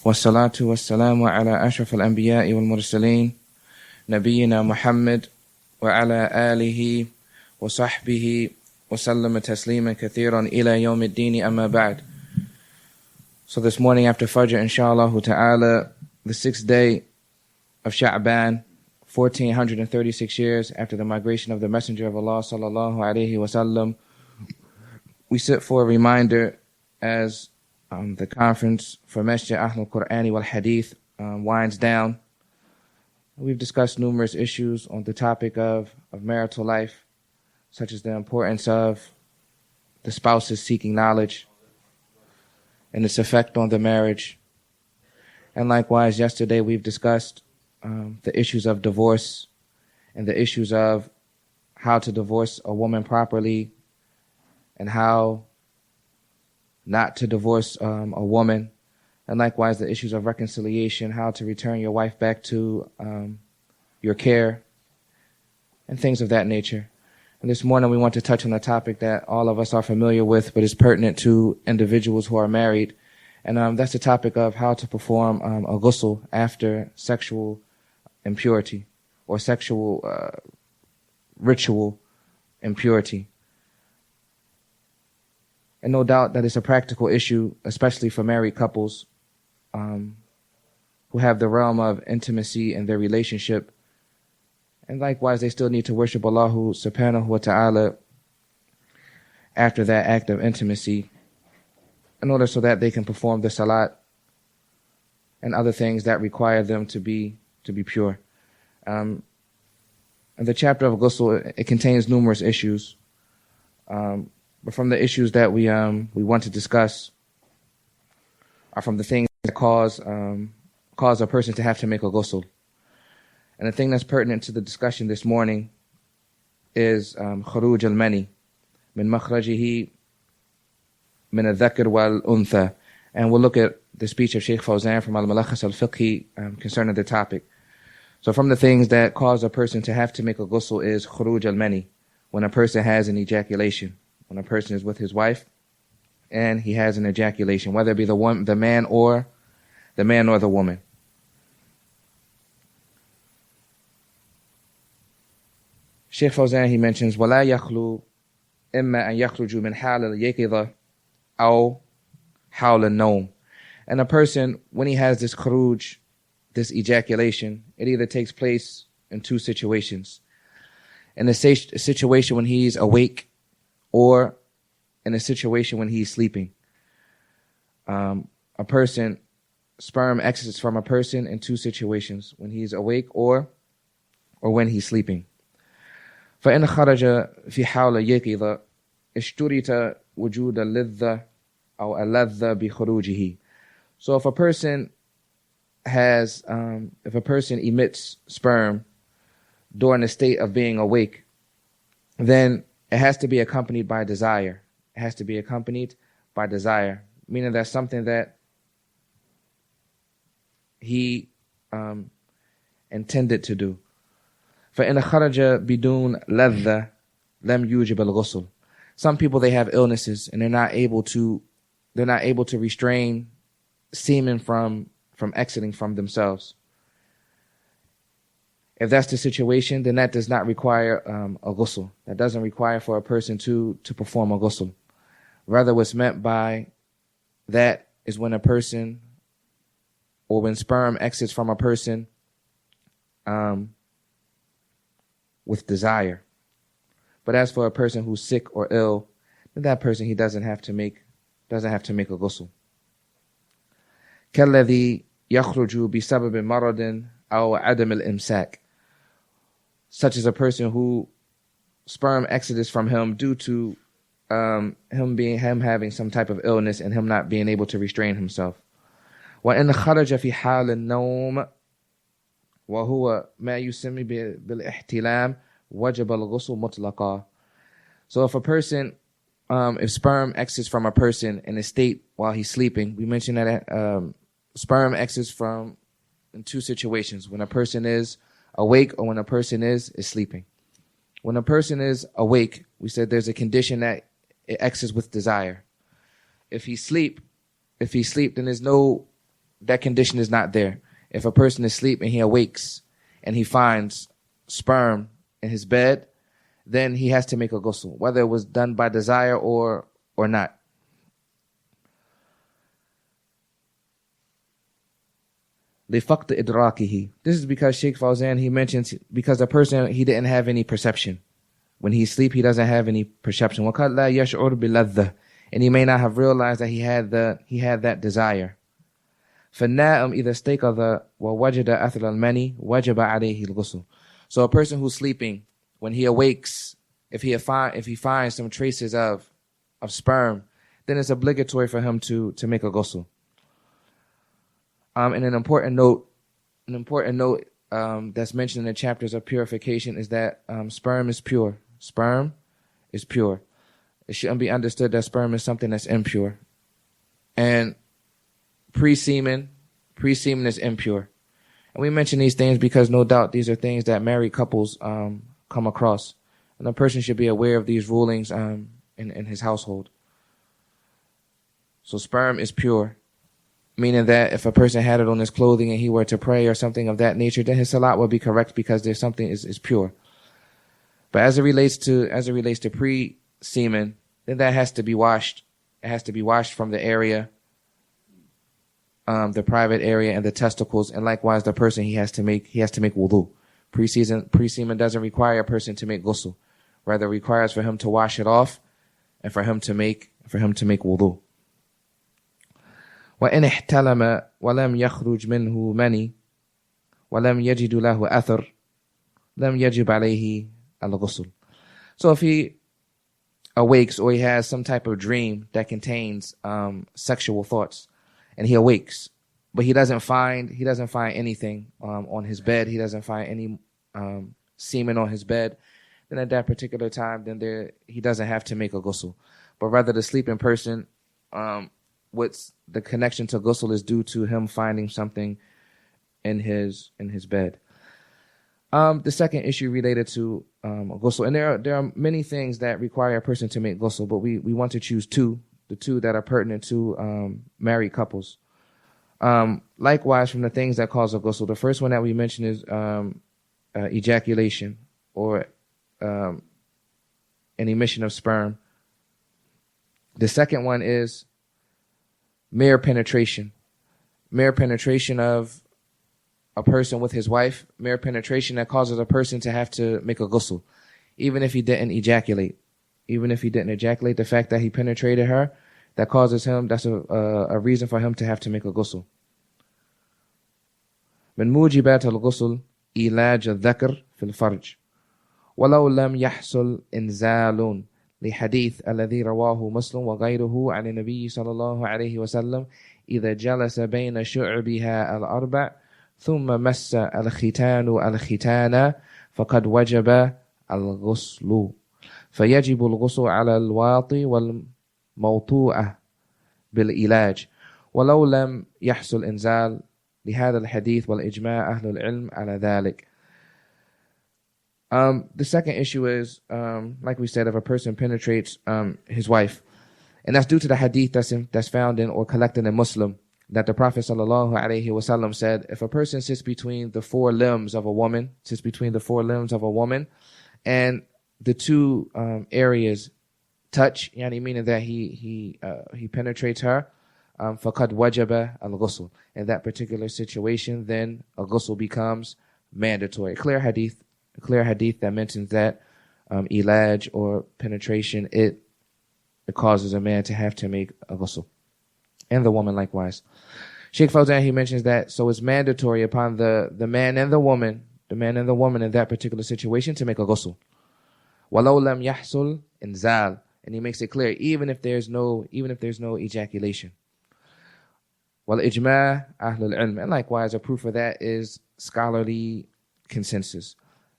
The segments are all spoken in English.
والصلاة والسلام على أشرف الأنبياء والمرسلين نبينا محمد وعلى آله وصحبه وسلم تسليما كثيرا إلى يوم الدين أما بعد. So this morning after Fajr, inshallah ta'ala, the sixth day of Sha'ban, 1436 years after the migration of the Messenger of Allah sallallahu alaihi wasallam, we sit for a reminder as the conference for Masjid Ahlul Qur'ani wal Hadith winds down. We've discussed numerous issues on the topic of marital life, such as the importance of the spouses seeking knowledge and its effect on the marriage. And likewise, yesterday we've discussed the issues of divorce and the issues of how to divorce a woman properly and how not to divorce a woman, and likewise the issues of reconciliation, how to return your wife back to your care, and things of that nature. And this morning we want to touch on a topic that all of us are familiar with, but is pertinent to individuals who are married, and that's the topic of how to perform a ghusl after sexual impurity or sexual ritual impurity. And no doubt that it's a practical issue, especially for married couples who have the realm of intimacy in their relationship. And likewise, they still need to worship Allah subhanahu wa ta'ala after that act of intimacy in order so that they can perform the salat and other things that require them to be pure. And the chapter of Ghusl, it contains numerous issues. But from the issues that we want to discuss are from the things that cause a person to have to make a ghusl. And the thing that's pertinent to the discussion this morning is khuruj al-mani min makhrajihi min al-dhakr wal-untha. And we'll look at the speech of Shaykh Fawzan from al-Mulakhas al-Fiqhi concerning the topic. So from the things that cause a person to have to make a ghusl is khuruj al-mani, when a person has an ejaculation. When a person is with his wife and he has an ejaculation, whether it be the man or the woman. Shaykh Fawzan, he mentions, وَلَا يَخْلُو إِمَّا أَن يَخْرُجُوا مِنْ حَالِ الْيَقِظَةِ أَوْ حَالِ النَّوْمِ. And a person, when he has this khuruj, this ejaculation, it either takes place in two situations. In a situation when he's awake, or in a situation when he's sleeping. A person, sperm exits from a person in two situations, when he's awake or when he's sleeping. فإن خرج في حال يقظة اشترط وجود اللذة أو اللذة بخروجه. So if a person emits sperm during the state of being awake, then it has to be accompanied by desire. It has to be accompanied by desire, meaning that's something that he intended to do. فَإِنَ خَرَجَ بِدُونَ لَذَّةٍ لَمْ يُوجِبَ الْغُسْلِ. Some people, they have illnesses and they're not able to restrain semen from exiting from themselves. If that's the situation, then that does not require a ghusl. That doesn't require for a person to perform a ghusl. Rather, what's meant by that is when a person, or when sperm exits from a person with desire. But as for a person who's sick or ill, then that person, he doesn't have to make a ghusl. كالذي يخرج بسبب مرض أو عدم الإمساك. Such as a person who sperm exodus from him due to him having some type of illness and him not being able to restrain himself. وإن خرج في حال النوم وهو ما يسمى بالاحتلام وجب الغسل مطلقا. So if a person, if sperm exits from a person in a state while he's sleeping, we mentioned that sperm exits from in two situations: when a person is awake or when a person is sleeping. When a person is awake, we said there's a condition that it exits with desire. If he sleep, then there's no that condition is not there. If a person is asleep and he awakes and he finds sperm in his bed, then he has to make a ghusl, whether it was done by desire or not. لِفَقْدِ إِدْرَاكِهِ. This is because Sheikh Fawzan, he mentions, because the person, he didn't have any perception. When he's asleep, he doesn't have any perception. وَقَدْ لَا يَشْعُرْ بِلَذَّةٍ. And he may not have realized that he had that desire. فَالنَّائِمْ إِذَا اسْتَيْقَظَ وَوَجَدَ أَثْرَ الْمَنِي وَجَبَ عَلَيْهِ الْغُسْلُ. So a person who's sleeping, when he awakes, if he finds some traces of sperm, then it's obligatory for him to make a ghusl. And an important note that's mentioned in the chapters of purification is that sperm is pure. Sperm is pure. It shouldn't be understood that sperm is something that's impure. And pre-semen is impure. And we mention these things because no doubt these are things that married couples come across. And a person should be aware of these rulings in his household. So sperm is pure, meaning that if a person had it on his clothing and he were to pray or something of that nature, then his salat will be correct because there's something is pure. But as it relates to pre-semen, then that has to be washed. It has to be washed from the area, the private area and the testicles, and likewise the person he has to make wudu. Pre-semen doesn't require a person to make ghusl. Rather, it requires for him to wash it off and for him to make wudu. وإن احتلم ولم يخرج منه مني ولم يجد له أثر لم يجب عليه الغسل. So if he awakes or he has some type of dream that contains sexual thoughts, and he awakes, but he doesn't find anything on his bed, he doesn't find any semen on his bed, then at that particular time, then he doesn't have to make a ghusl. But rather the sleeping person, what's the connection to ghusl is due to him finding something in his bed. The second issue related to ghusl, and there are many things that require a person to make ghusl, but we want to choose the two that are pertinent to married couples. Likewise, from the things that cause a ghusl, the first one that we mentioned is ejaculation or an emission of sperm. The second one is mere penetration of a person with his wife, mere penetration that causes a person to have to make a ghusl, even if he didn't ejaculate. Even if he didn't ejaculate, the fact that he penetrated her, that causes him, that's a reason for him to have to make a ghusl. من موجبات الغسل إيلاج الذكر في الفرج ولو لم يحصل إنزال لحديث الذي رواه مسلم وغيره عن النبي صلى الله عليه وسلم إذا جلس بين شعبها الأربع ثم مس الختان فقد وجب الغسل فيجب الغسل على الواطي والموطوءة بالعلاج ولو لم يحصل إنزال لهذا الحديث والإجماع أهل العلم على ذلك. The second issue is, like we said, if a person penetrates his wife, and that's due to the hadith that's found in or collected in Muslim, that the Prophet ﷺ said, if a person sits between the four limbs of a woman, and the two areas touch, meaning that he penetrates her, فَقَدْ وَجَبَ الْغُسْلُ. In that particular situation, then a ghusl becomes mandatory. A clear hadith that mentions that ilaj or penetration, it causes a man to have to make a ghusl, and the woman likewise. Sheikh Fawzan, he mentions that, so it's mandatory upon the man and the woman in that particular situation to make a ghusl. وَلَوْ لَمْ يَحْصُلْ إِنزَالٌ. And he makes it clear, even if there's no ejaculation. وَالْإِجْمَاعُ أَهْلُ الْعِلْمِ. And likewise, a proof of that is scholarly consensus.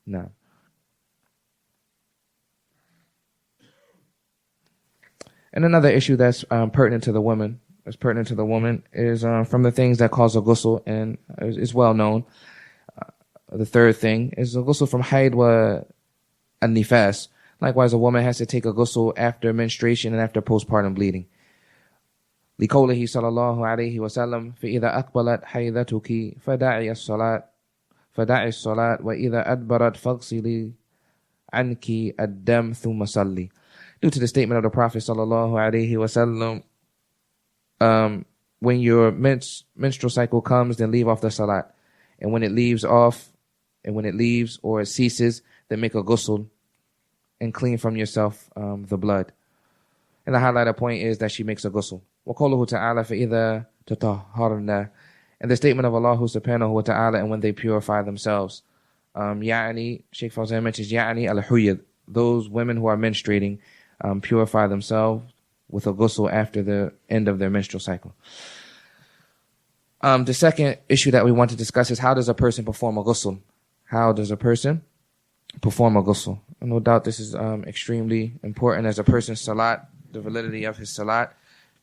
Now, and another issue that's pertinent to the woman is from the things that cause a ghusl, and is well known. The third thing is a ghusl from hayd wa an-nifas. Likewise, a woman has to take a ghusl after menstruation and after postpartum bleeding. لقوله صلى الله عليه وسلم فإذا أقبلت حيضتك فدعي الصلاة وإذا أدبرت فاغسلي عنك الدم ثم صلي. Due to the statement of the Prophet sallallahu alaihi wasallam, when your menstrual cycle comes, then leave off the salat, and when it leaves or it ceases, then make a ghusl and clean from yourself the blood. And the highlighted point is that she makes a ghusl. وَقَوْلُهُ تَعَالَى فَإِذَا تَطَهَّرْنَا, and the statement of Allah subhanahu wa ta'ala, and when they purify themselves. Sheikh Fawzan mentions al-huyad, those women who are menstruating purify themselves with a ghusl after the end of their menstrual cycle. The second issue that we want to discuss is, how does a person perform a ghusl? How does a person perform a ghusl? And no doubt this is extremely important, as a person's salat, the validity of his salat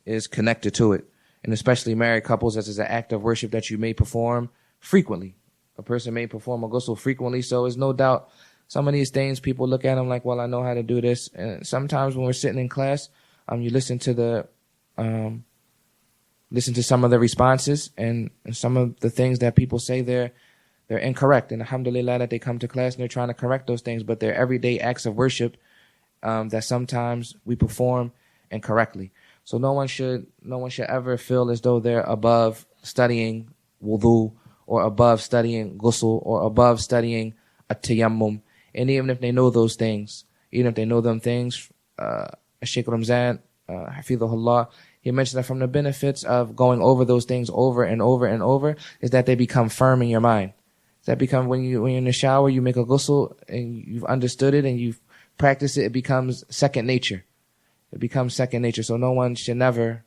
is connected to it. And especially married couples, as is an act of worship that you may perform frequently. A person may perform a ghusl frequently, so there's no doubt some of these things people look at them like, well, I know how to do this. And sometimes when we're sitting in class, you listen to some of the responses, and some of the things that people say they're incorrect. And alhamdulillah that they come to class and they're trying to correct those things, but they're everyday acts of worship that sometimes we perform incorrectly. So no one should ever feel as though they're above studying wudu, or above studying ghusl, or above studying at-tayammum. And even if they know those things, even if they know them things, Sheikh Ramzan, hafidhahullah, he mentioned that from the benefits of going over those things over and over and over is that they become firm in your mind. That become when you're in the shower, you make a ghusl and you've understood it and you've practiced it, it becomes second nature. It becomes second nature. So no one should never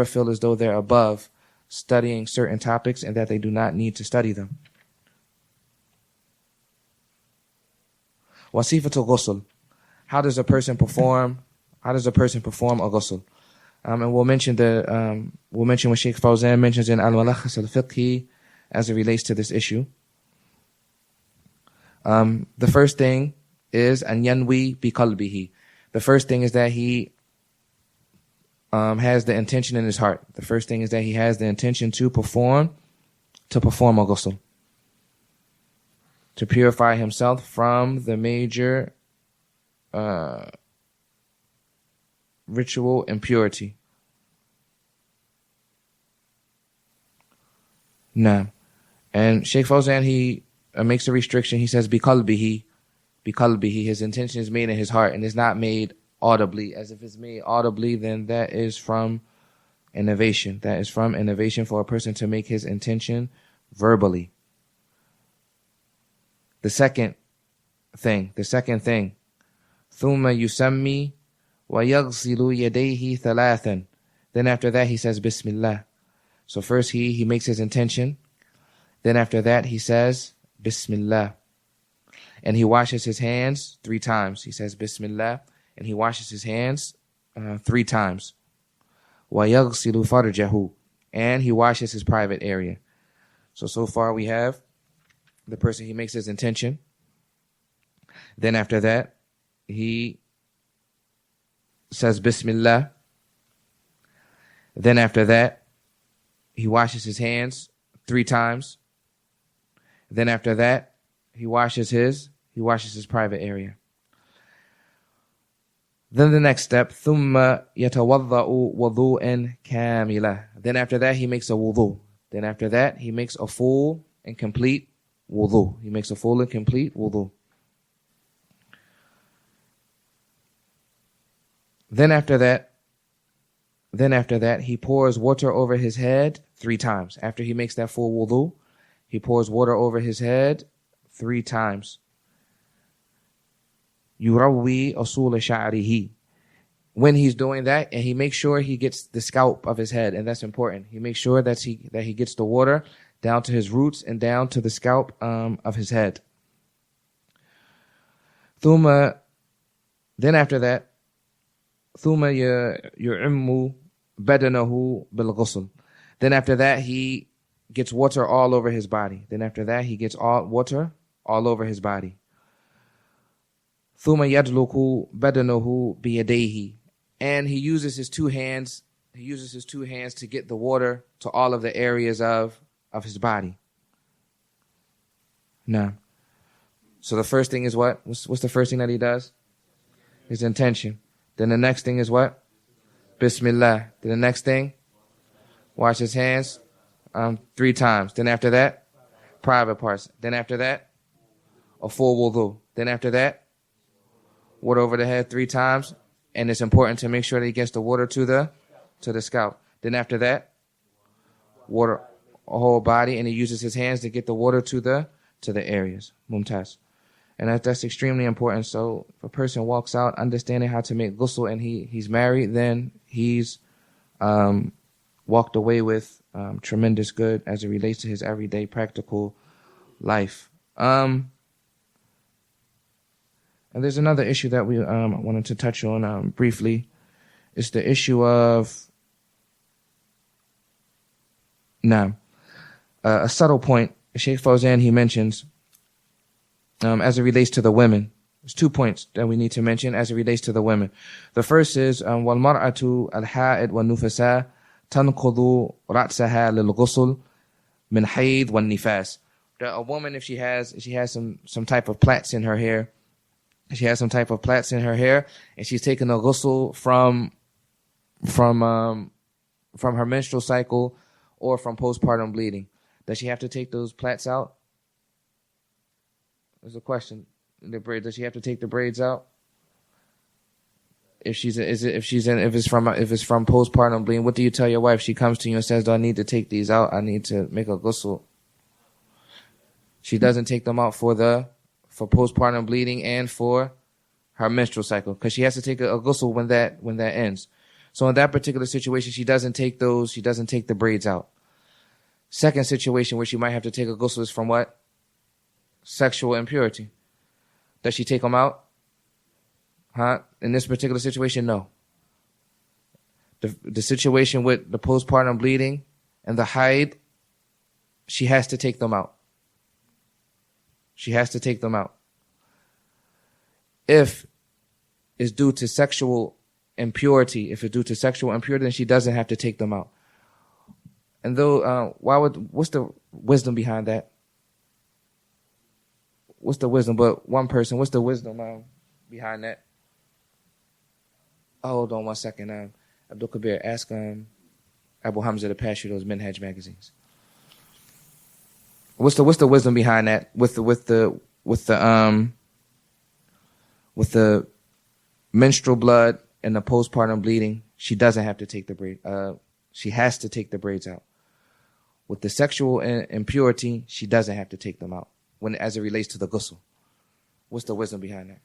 feel as though they're above studying certain topics and that they do not need to study them. Wasifatul ghusl. How does a person perform a ghusl? And we'll mention what Sheikh Fawzan mentions in Al-Mulakhas al-Fiqhi as it relates to this issue. The first thing is an yanwi bi qalbihi. The first thing is that he has the intention in his heart. The first thing is that he has the intention to perform a ghusl, to purify himself from the major ritual impurity. Nah. And Sheikh Fawzan, he makes a restriction. He says, biqalbihi. His intention is made in his heart and is not made audibly. As if it's made audibly, then that is from innovation. That is from innovation for a person to make his intention verbally. The second thing, ثُمَّ يُسَمِّي وَيَغْسِلُ يَدَيْهِ ثَلَاثًا. Then after that he says Bismillah. So first he makes his intention. Then after that he says Bismillah. And he washes his hands 3 times. He says Bismillah. And he washes his hands 3 times. وَيَغْسِلُ فَرْجَهُ. And he washes his private area. So far we have the person, he makes his intention. Then after that, he says Bismillah. Then after that, he washes his hands 3 times. Then after that, he washes his private area. Then the next step, ثُمَّ يَتَوَضَّأُ وَضُوءًا كَامِلًا. Then after that, he makes a wudu. Then after that, he makes a full and complete wudu. Then after that, he pours water over his head 3 times. After he makes that full wudu, he pours water over his head 3 times. يُرَوِّي أَصُولَ شَعْرِهِ. When he's doing that, and he makes sure he gets the scalp of his head, and that's important. He makes sure that he gets the water down to his roots and down to the scalp of his head. Then after that, ثُمَّ يُعِمُّ بَدَنَهُ بِالْغُسْلِ. Then after that, he gets water all over his body. Water all over his body. ثُمَّ يَدْلُكُ بَدَنَهُ بِيَدَيْهِ. And he uses his 2 hands he uses his two hands to get the water to all of the areas of his body. Now, so the first thing is what? What's the first thing that he does? His intention. Then the next thing is what? Bismillah. Then the next thing? Wash his hands 3 times. Then after that? Private parts. Then after that? A full wudu. Then after that? Water over the head 3 times. And it's important to make sure that he gets the water to the scalp. Then after that? Water a whole body. And he uses his hands to get the water to the areas. Mumtaz. And that's extremely important. So if a person walks out understanding how to make ghusl and he's married, then he's walked away with tremendous good as it relates to his everyday practical life. And there's another issue that we wanted to touch on briefly. It's the issue of a subtle point. Sheikh Fawzan, he mentions as it relates to the women. There's 2 points that we need to mention as it relates to the women. The first is وَالْمَرْأَةُ الْحَائِدْ وَالنُّفَسَاء تَنْقُضُ رَأْسَهَا لِلْغُسُلِ مِنْ حَيْضٍ وَالنِّفَاسِ. A woman, if she has some type of plaits in her hair, and she's taking a ghusl from her menstrual cycle or from postpartum bleeding, does she have to take those plaits out? There's a question. Does she have to take the braids out? If it's from postpartum bleeding, what do you tell your wife? She comes to you and says, "Do I need to take these out? I need to make a ghusl." She doesn't take them out for postpartum bleeding and for her menstrual cycle, because she has to take a ghusl when that ends. So in that particular situation, she doesn't take the braids out. Second situation where she might have to take a ghusl is from what? Sexual impurity. Does she take them out? In this particular situation, no. The situation with the postpartum bleeding and the haid, she has to take them out. If it's due to sexual impurity, then she doesn't have to take them out. And though, what's the wisdom behind that? What's the wisdom? But one person, what's the wisdom behind that? Oh, hold on 1 second. Abdul Kabir, ask Abu Hamza to pass you those Minhaj magazines. What's the wisdom behind that? With the menstrual blood and the postpartum bleeding, she doesn't have to take the braid. She has to take the braids out. With the sexual impurity, she doesn't have to take them out as it relates to the ghusl. What's the wisdom behind that?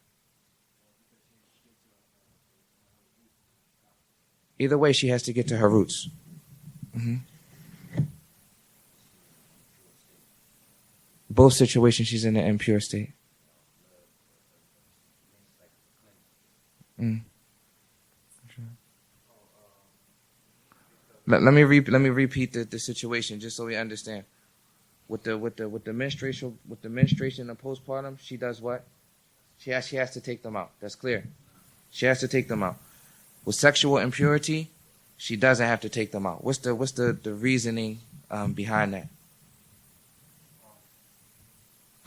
Either way, she has to get to her roots. Mm-hmm. Both situations, she's in an impure state. Let me repeat the situation just so we understand. With the menstruation and postpartum, she does what? She has to take them out. That's clear. She has to take them out. With sexual impurity, she doesn't have to take them out. What's the reasoning behind that?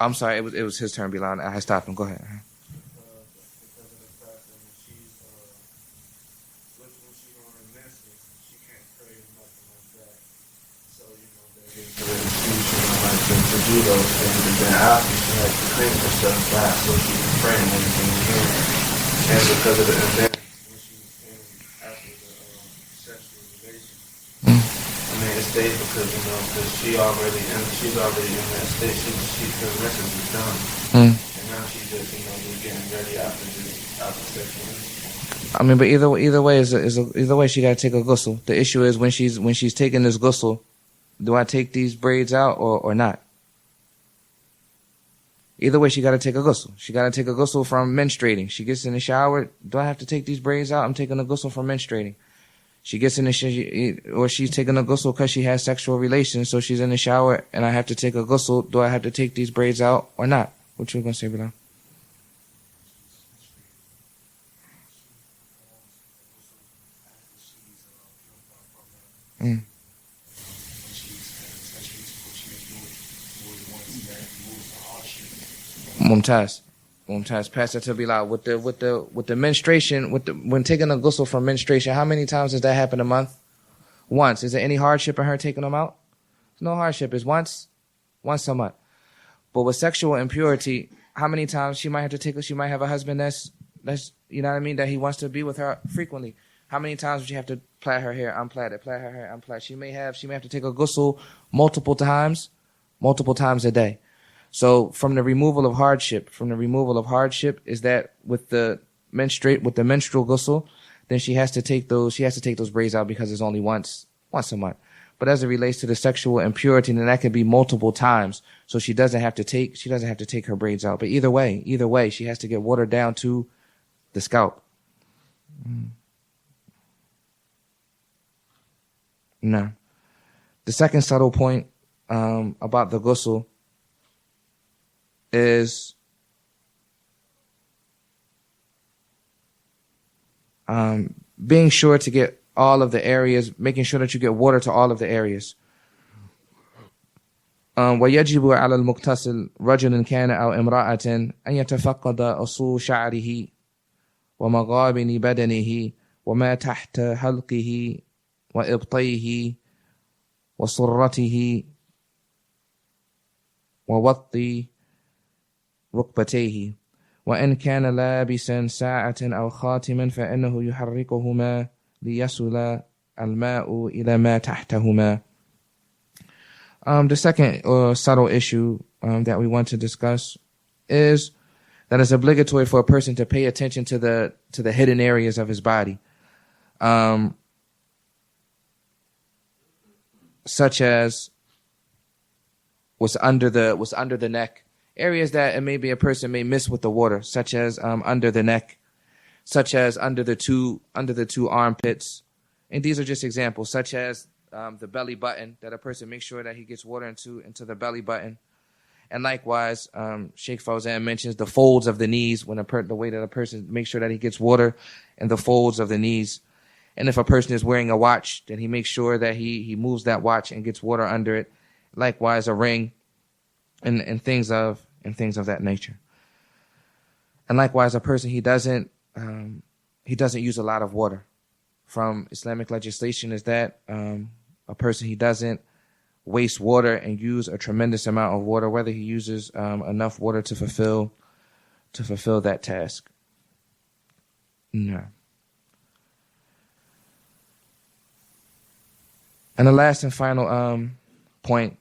I'm sorry, it was his turn, Bilal. I stopped him. Go ahead. Because of the fact that when she's on her menses, she can't pray or nothing like that. So, they're getting to the institution like to do those things. And then after she has to clean herself back so she can pray and everything again. And because of the event, when she's after the sexual relation, it stays because she's already in that state. Her menses is done. And now she's just just getting ready after sexual relation. But either way she got to take a ghusl. The issue is when she's taking this ghusl, do I take these braids out or not? Either way, she got to take a ghusl. She got to take a ghusl from menstruating. She gets in the shower. Do I have to take these braids out? I'm taking a ghusl from menstruating. She gets in the she's taking a ghusl because she has sexual relations. So she's in the shower, and I have to take a ghusl. Do I have to take these braids out or not? What you gonna say, Bilal? Mm. Mumtaz. Mumtaz. Pass it to Bilal. With the menstruation, when taking a ghusl from menstruation, how many times does that happen a month? Once. Is there any hardship in her taking them out? No hardship. It's once a month. But with sexual impurity, how many times she might have to take? She might have a husband that's you know what I mean, that he wants to be with her frequently. How many times would she have to plait her hair, unplait it, plait her hair, unplait? She may have to take a ghusl multiple times a day. So from the removal of hardship is that with the menstrual ghusl, then she has to take those braids out because it's only once a month. But as it relates to the sexual impurity, then that can be multiple times. So she doesn't have to take her braids out. But either way, she has to get water down to the scalp. No. The second subtle point about the ghusl is being sure to get all of the areas, making sure that you get water to all of the areas. ويجب على المغتسل رجل كان أو امرأة أن يتفقد أصول شعره ومغابن بدنه وما تحت حلقه وإبطيه وصرته ووطي ركبتيه وإن كان لابسا ساعة أو خاتما فإنه يحركهما ليصل الماء إلى ما تحتهما. The second subtle issue that we want to discuss is that it's obligatory for a person to pay attention to the hidden areas of his body, such as what's under the neck, areas that maybe a person may miss with the water, such as under the neck, such as under the two armpits, and these are just examples, such as the belly button, that a person makes sure that he gets water into the belly button. And likewise, Sheikh Fawzan mentions the folds of the knees, the way that a person makes sure that he gets water in the folds of the knees. And if a person is wearing a watch, then he makes sure that he moves that watch and gets water under it. Likewise, a ring and things of that nature. And likewise, a person he doesn't use a lot of water. From Islamic legislation is that a person he doesn't waste water and use a tremendous amount of water, whether he uses enough water to fulfill that task. No. And the last and final point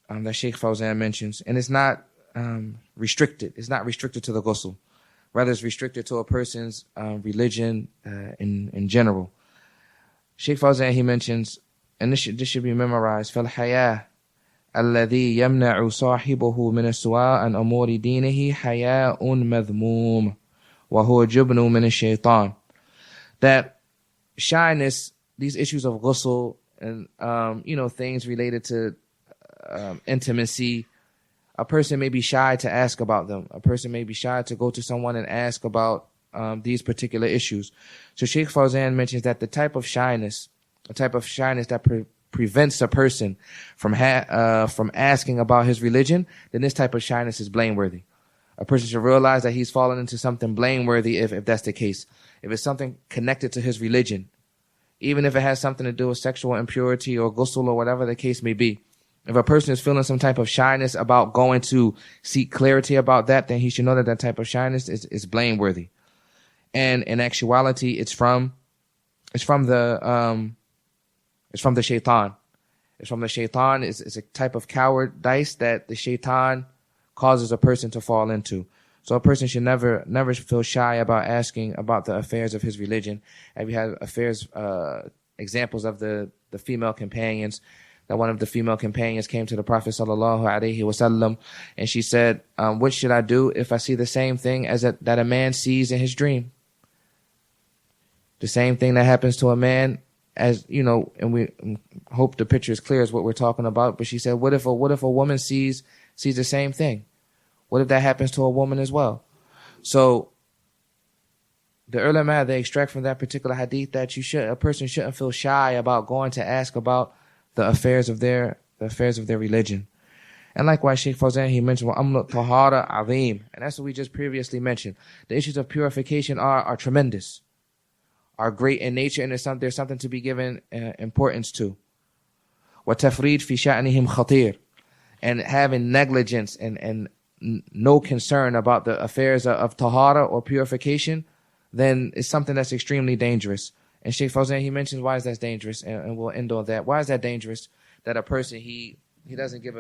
that Sheikh Fawzan mentions, and it's not restricted. It's not restricted to the ghusl. Rather, it's restricted to a person's religion in general. Sheikh Fawzan, he mentions, and this should be memorized, فَالْحَيَاء الَّذِي يَمْنَعُ صَاحِبُهُ مِنَ السُّوَاءِ عَنْ أَمُورِ دِينِهِ حَيَاءٌ مَذْمُومٌ وَهُوَ جُبْنٌ مِنَ الشَّيْطَانِ. That shyness, these issues of ghusl, and things related to intimacy, a person may be shy to ask about them. A person may be shy to go to someone and ask about these particular issues. So Sheikh Fawzan mentions that the type of shyness that prevents a person from asking about his religion, then this type of shyness is blameworthy. A person should realize that he's fallen into something blameworthy if that's the case. If it's something connected to his religion, even if it has something to do with sexual impurity or ghusl or whatever the case may be. If a person is feeling some type of shyness about going to seek clarity about that, then he should know that type of shyness is blameworthy. And in actuality, it's from the shaitan. It's from the shaitan. It's a type of cowardice that the shaitan causes a person to fall into. So a person should never feel shy about asking about the affairs of his religion. And we have examples of the female companions, that one of the female companions came to the Prophet sallallahu alaihi wasallam, and she said, what should I do if I see the same thing as that a man sees in his dream? The same thing that happens to a man, as you know, and we hope the picture is clear as what we're talking about. But she said, what if a woman sees the same thing? What if that happens to a woman as well? So the ulama, they extract from that particular hadith that a person shouldn't feel shy about going to ask about the affairs of their religion. And likewise, Sheikh Fawzan, he mentioned amr tahara azim, and that's what we just previously mentioned. The issues of purification are tremendous, are great in nature, and there's something to be given importance to. Wa tafrid fi sha'nihim khatir, and having negligence and no concern about the affairs of tahara or purification, then it's something that's extremely dangerous. And Sheikh Fawzan, he mentions why is that dangerous, and we'll end on that. Why is that dangerous? That a person he doesn't give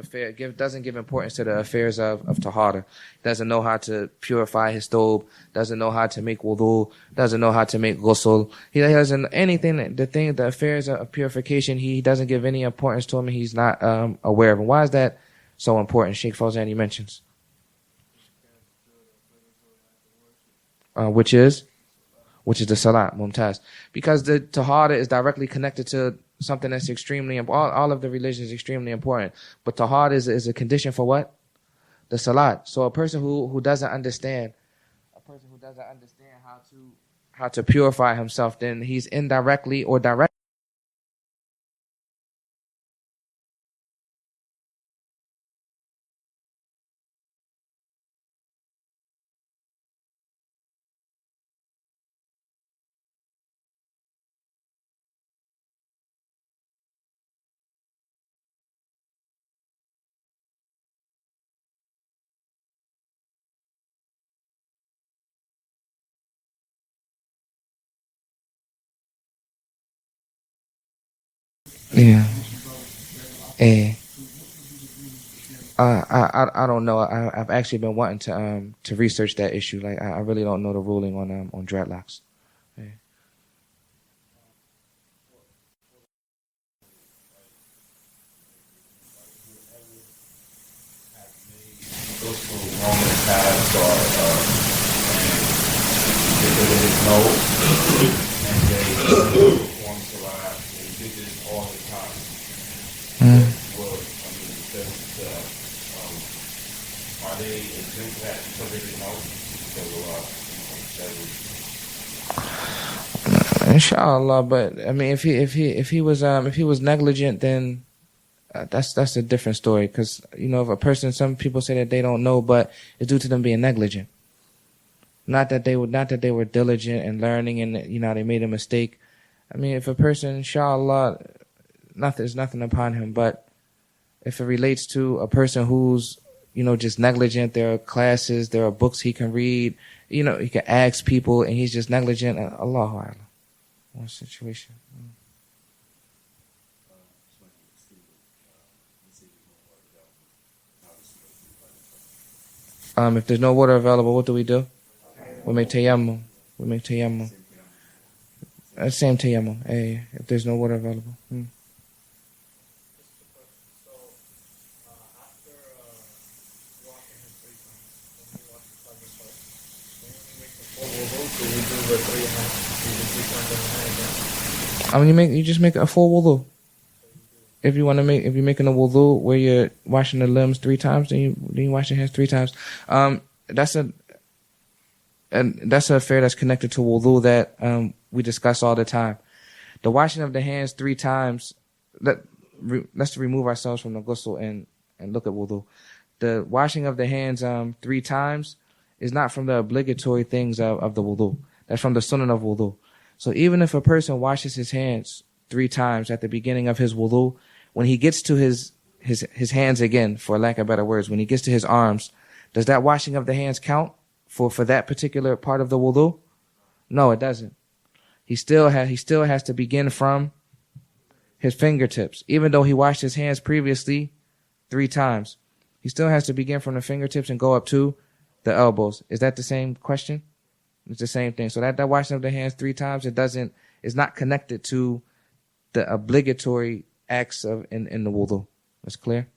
importance to the affairs of tahara. Doesn't know how to purify his thobe, doesn't know how to make wudu, doesn't know how to make ghusl. He doesn't anything. The affairs of purification, he doesn't give any importance to him, and he's not aware of them. Why is that so important? Sheikh Fawzan, he mentions, which is the salat, mumtaz, because the tahara is directly connected to something that's extremely important. All of the religion is extremely important, but tahara is a condition for what? The salat. So a person who doesn't understand how to purify himself, then he's indirectly or directly I don't know. I've actually been wanting to research that issue. Like I really don't know the ruling on dreadlocks. Yeah. Wrong in the past or and they perform salat, they did this all the time. Are they exempt that because they didn't know? Inshallah, but I mean, if he was negligent, then that's a different story. Because if a person, some people say that they don't know, but it's due to them being negligent. Not that they were diligent and learning, and they made a mistake. I mean, if a person, inshallah, there's nothing upon him. But if it relates to a person who's just negligent, there are classes, there are books he can read. He can ask people, and he's just negligent. Allahu A'lam. One situation. If there's no water available, what do? We make tayammum. Same tayammum. If there's no water available. You just make a full wudu. If you're making a wudu where you're washing the limbs 3 times, then you wash your hands 3 times. That's a affair that's connected to wudu that we discuss all the time. The washing of the hands 3 times. Let's remove ourselves from the ghusl and look at wudu. The washing of the hands 3 times is not from the obligatory things of the wudu. That's from the sunnah of wudu. So even if a person washes his hands 3 times at the beginning of his wudu, when he gets to his hands again, for lack of better words, when he gets to his arms, does that washing of the hands count for that particular part of the wudu? No, it doesn't. He still has to begin from his fingertips, even though he washed his hands previously 3 times. He still has to begin from the fingertips and go up to the elbows. Is that the same question? It's the same thing. So that washing of the hands 3 times, it's not connected to the obligatory acts in the wudu. That's clear?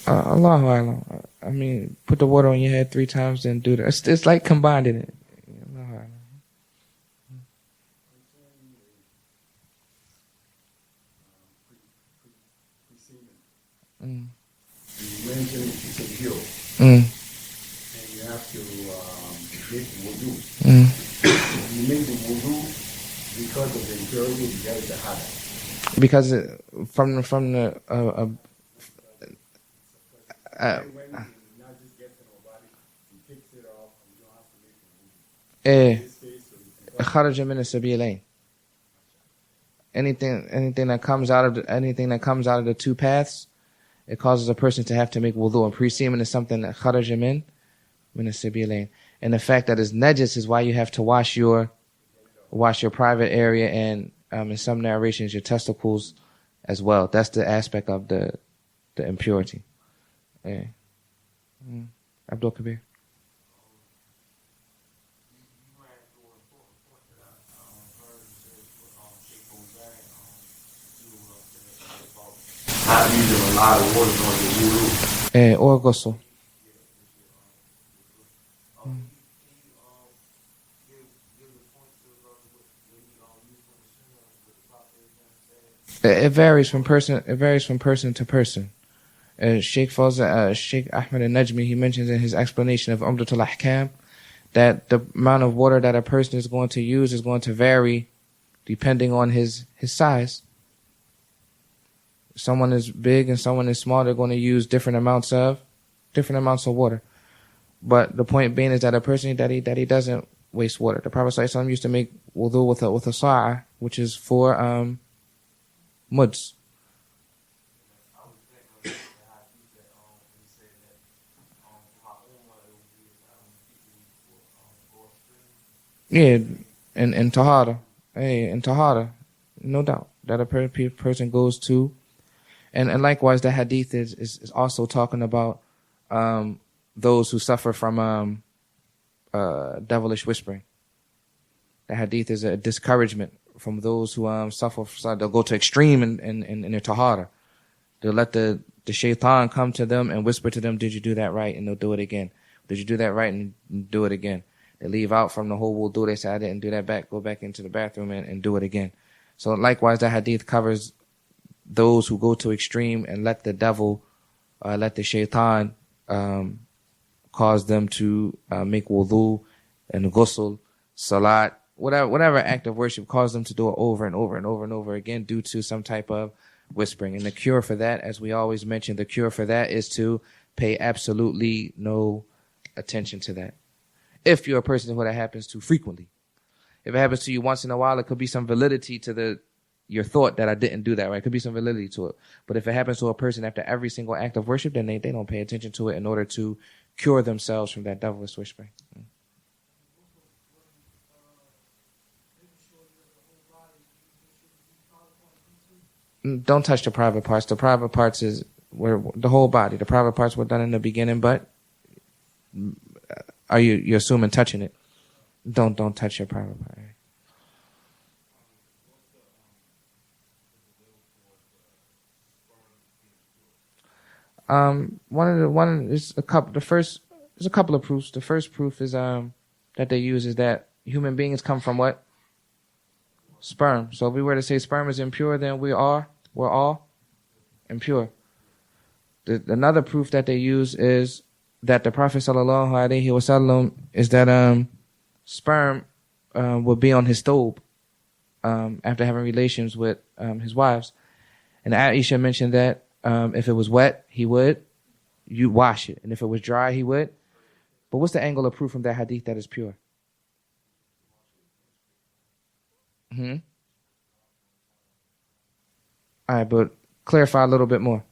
Allahu A'lam. I mean, put the water on your head 3 times, then do that. It's like combining it. Allahu A'lam. mentioned it's impure, Mm. and you have to make wudu. Mm. You make the wudu because of the impurity because of the hadath. Because from the When not just gets in our body, you takes it off, and you don't have to make the wudu. In this case, so you can خرج من السبيلين. Anything that comes out of the two paths, it causes a person to have to make wudu. And pre-semen is something that خرج من السبيلين. And the fact that it's najis is why you have to wash your private area and in some narrations your testicles as well. That's the aspect of the impurity. Yeah. Abdul Kabir. Not using a lot of water on the wudu. Or ghusl. It varies from person to person. Sheikh Ahmed al-Najmi, he mentions in his explanation of Umdat al-Ahkam that the amount of water that a person is going to use is going to vary depending on his size. Someone is big and someone is small, they're going to use different amounts of water. But the point being is that a person that he doesn't waste water. The Prophet ﷺ used to make wudu with a sa'a, which is 4 muds. Yeah, in Tahara. Hey, in Tahara, no doubt that a person goes to, and likewise the hadith is also talking about those who suffer from devilish whispering. The hadith is a discouragement from those who suffer. They'll go to extreme in their Tahara. They'll let the shaitan come to them and whisper to them, "Did you do that right?" And they'll do it again. "Did you do that right?" And do it again. They leave out from the whole wudu. They say, "I didn't do that." Go back into the bathroom and do it again. So likewise, that hadith covers those who go to extreme and let the devil, let the shaitan cause them to make wudu and ghusl, salat, whatever act of worship, cause them to do it over and over and over and over again due to some type of whispering. And the cure for that, as we always mention, the cure for that is to pay absolutely no attention to that. If you're a person who that happens to frequently. If it happens to you once in a while, it could be some validity to your thought that I didn't do that right. It could be some validity to it. But if it happens to a person after every single act of worship, then they don't pay attention to it in order to cure themselves from that devilish whispering. Don't touch the private parts. The private parts is where the whole body. The private parts were done in the beginning, but you're assuming touching it? Don't touch your private part. There's a couple of proofs. The first proof is that they use is that human beings come from what? Sperm. So if we were to say sperm is impure, then we're all impure. Another proof that they use is that the Prophet ﷺ is that sperm would be on his stove after having relations with his wives. And Aisha mentioned that if it was wet, you wash it. And if it was dry, he would. But what's the angle of proof from that hadith that is pure? All right, but clarify a little bit more.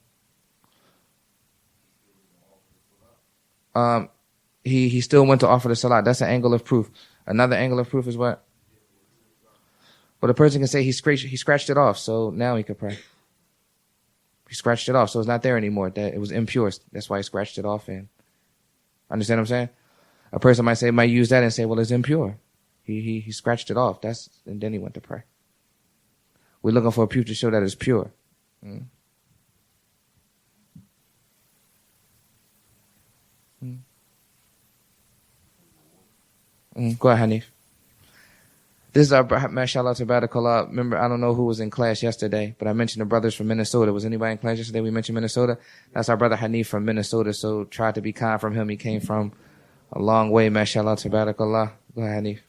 He still went to offer the salat. That's an angle of proof. Another angle of proof is what? Well, the person can say he scratched it off, so now he could pray. He scratched it off, so it's not there anymore. That it was impure. That's why he scratched it off. And understand what I'm saying? A person might use that and say, well, it's impure. He scratched it off. And then he went to pray. We're looking for a proof to show that it's pure. Go ahead, Hanif. This is our, mashallah, tabarakallah. Remember, I don't know who was in class yesterday, but I mentioned the brothers from Minnesota. Was anybody in class yesterday? We mentioned Minnesota. That's our brother Hanif from Minnesota. So try to be kind from him. He came from a long way, mashallah, tabarakallah. Go ahead, Hanif.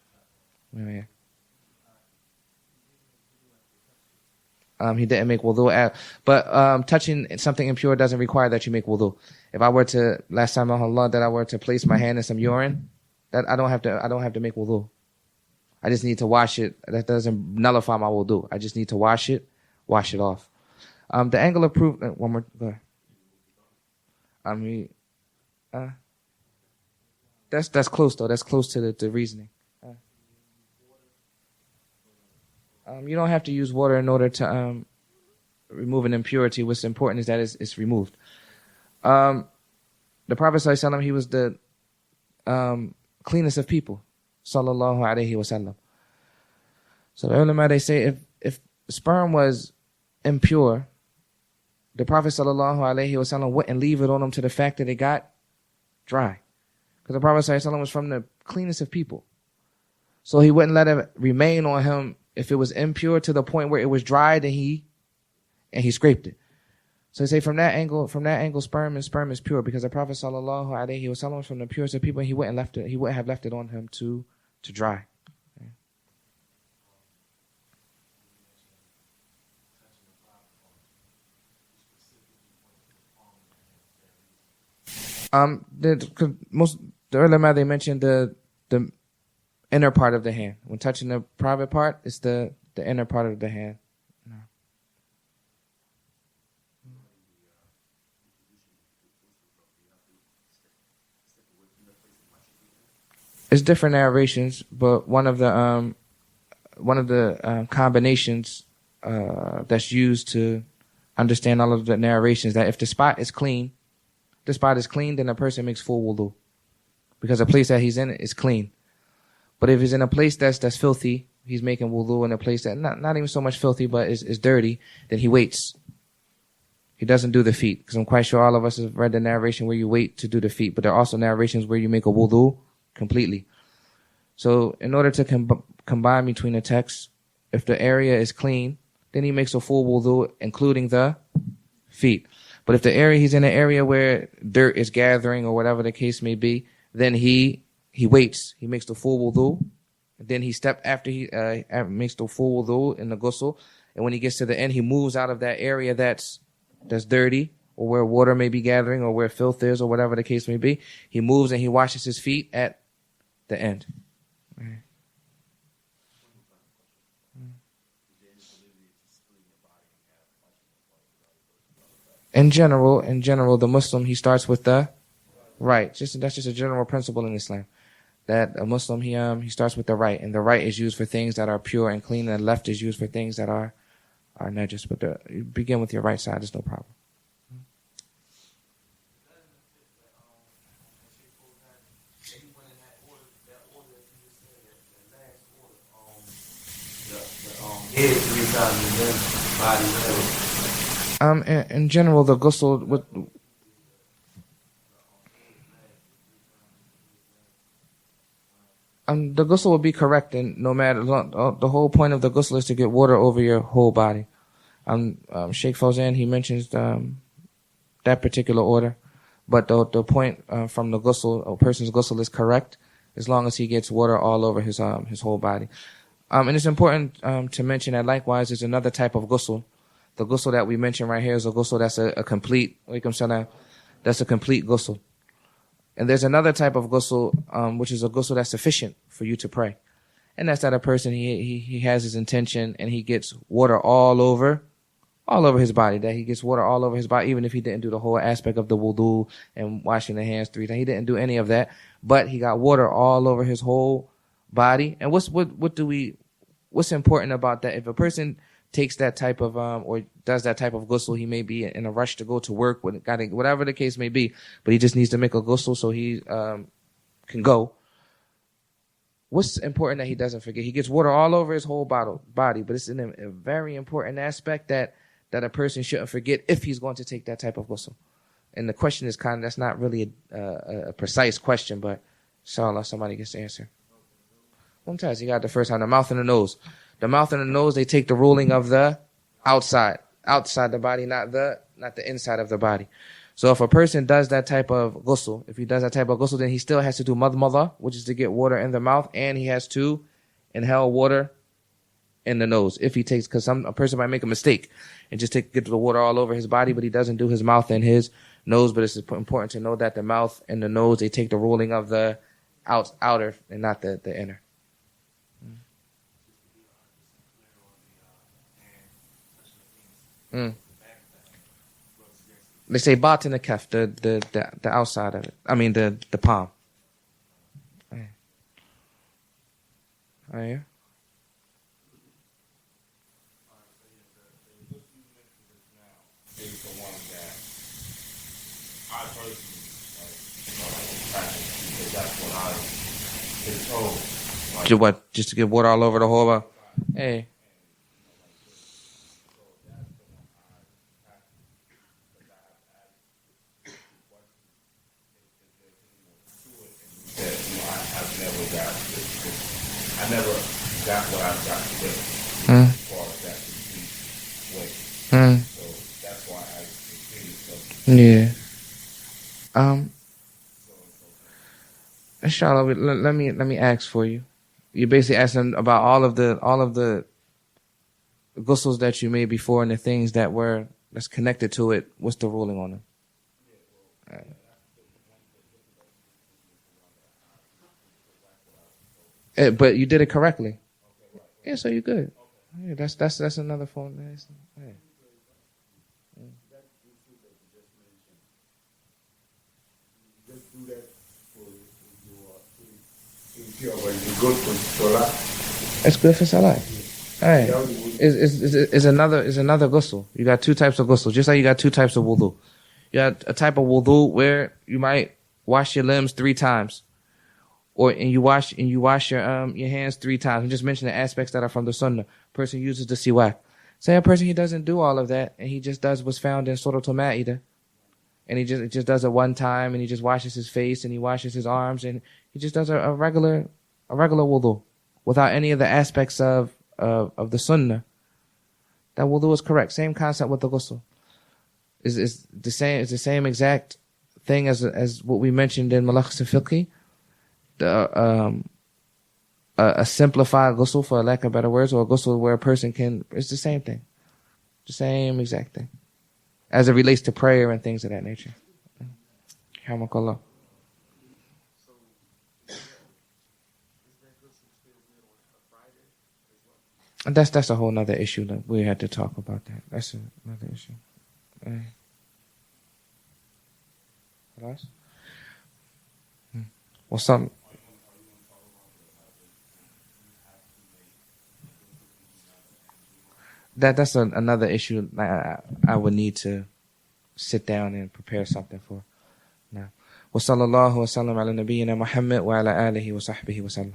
Yeah. He didn't make wudu, but touching something impure doesn't require that you make wudu. If I were to, last time, Allah, that I were to place my hand in some urine, that I don't have to make wudu. I just need to wash it. That doesn't nullify my wudu. I just need to wash it off. The angle of proof. One more. Go ahead. That's close though. That's close to the reasoning. You don't have to use water in order to remove an impurity. What's important is that it's removed. The Prophet ﷺ, he was the cleanest of people. Sallallahu alaihi wasallam. So the ulama, they say if sperm was impure, the Prophet sallallahu alaihi wasallam wouldn't leave it on them to the fact that it got dry. Because the Prophet sallallahu alaihi wasallam was from the cleanest of people. So he wouldn't let it remain on him if it was impure to the point where it was dried and he scraped it. So they say from that angle, sperm is pure because the Prophet sallallahu alaihi wasallam was from the purest of people, and he wouldn't have left it on him to dry. The ulama, they mentioned the inner part of the hand. When touching the private part, it's the inner part of the hand. It's different narrations, but one of the combinations that's used to understand all of the narrations, that if the spot is clean, then a person makes full wudu, because the place that he's in is clean. But if he's in a place that's filthy, he's making wudu in a place that not even so much filthy, but is dirty, then he waits. He doesn't do the feet, because I'm quite sure all of us have read the narration where you wait to do the feet, but there are also narrations where you make a wudu completely. So in order to combine between the texts, if the area is clean, then he makes a full wudu, including the feet. But if he's in an area where dirt is gathering or whatever the case may be, then he waits. He makes the full wudu. Then he after he makes the full wudu in the ghusl, and when he gets to the end, he moves out of that area that's dirty, or where water may be gathering, or where filth is, or whatever the case may be. He moves and he washes his feet at the end. In general, the Muslim, he starts with the right. That's just a general principle in Islam, that a Muslim, he starts with the right, and the right is used for things that are pure and clean, and the left is used for things that are najis. But you begin with your right side, there's no problem. In general, the ghusl with the ghusl will be correct, and no matter the whole point of the ghusl is to get water over your whole body. Sheikh Fawzan, he mentions that particular order, but the point from the ghusl, a person's ghusl is correct as long as he gets water all over his whole body. And it's important to mention that likewise there's another type of ghusl. The ghusl that we mentioned right here is a ghusl that's a complete, that's a complete ghusl. And there's another type of ghusl, which is a ghusl that's sufficient for you to pray. And that's that a person, he has his intention and he gets water all over his body, that he gets water all over his body, even if he didn't do the whole aspect of the wudu and washing the hands 3 times. He didn't do any of that, but he got water all over his whole body. And what's important about that? If a person takes that type of or does that type of ghusl, he may be in a rush to go to work, whatever the case may be, but he just needs to make a ghusl so he can go. What's important that he doesn't forget? He gets water all over his whole body, but it's in a very important aspect that a person shouldn't forget if he's going to take that type of ghusl. And the question is that's not really a precise question, but inshallah somebody gets the answer. You got the first time, the mouth and the nose. The mouth and the nose, they take the ruling of the outside the body, not the inside of the body. So if a person does that type of ghusl, then he still has to do madmada, which is to get water in the mouth, and he has to inhale water in the nose. If he takes, because a person might make a mistake and just get the water all over his body, but he doesn't do his mouth and his nose. But it's important to know that the mouth and the nose, they take the ruling of the outer and not the inner. They say batin the kaf, the outside of it. I mean the palm. Oh yeah. Just to get water all over the whole body? Hey. I never got what I've got today as far as that complete way. So that's why I continue. Yeah. Inshallah, let me ask for you. You're basically asking about all of the ghusls that you made before and the things that's connected to it. What's the ruling on them? But you did it correctly. Yeah, so you're good. Yeah, that's another form. Yeah. It's good for salah. Alright. Is another ghusl. You got two types of ghusl, just like you got two types of wudu. You got a type of wudu where you might wash your limbs 3 times. And you wash your hands 3 times. We just mentioned the aspects that are from the sunnah. Person uses the siwak. Say a person, he doesn't do all of that, and he just does what's found in Surah Al-Ma'idah. And he just does it 1 time, and he just washes his face, and he washes his arms, and he just does a regular wudu without any of the aspects of the sunnah. That wudu is correct. Same concept with the ghusl. Is the same exact thing as what we mentioned in Malakhis al-Fiqhi. A simplified ghusl, for lack of better words, or a ghusl where a person it's the same thing. The same exact thing. As it relates to prayer and things of that nature. Hamakallah. And that's a whole nother issue that we had to talk about that. That's another issue. What Well, some. That's another issue I would need to sit down and prepare something for. Now, wa sallallahu wa sallam ala nabiyyina Muhammad wa ala alihi wa sahbihi wa sallam.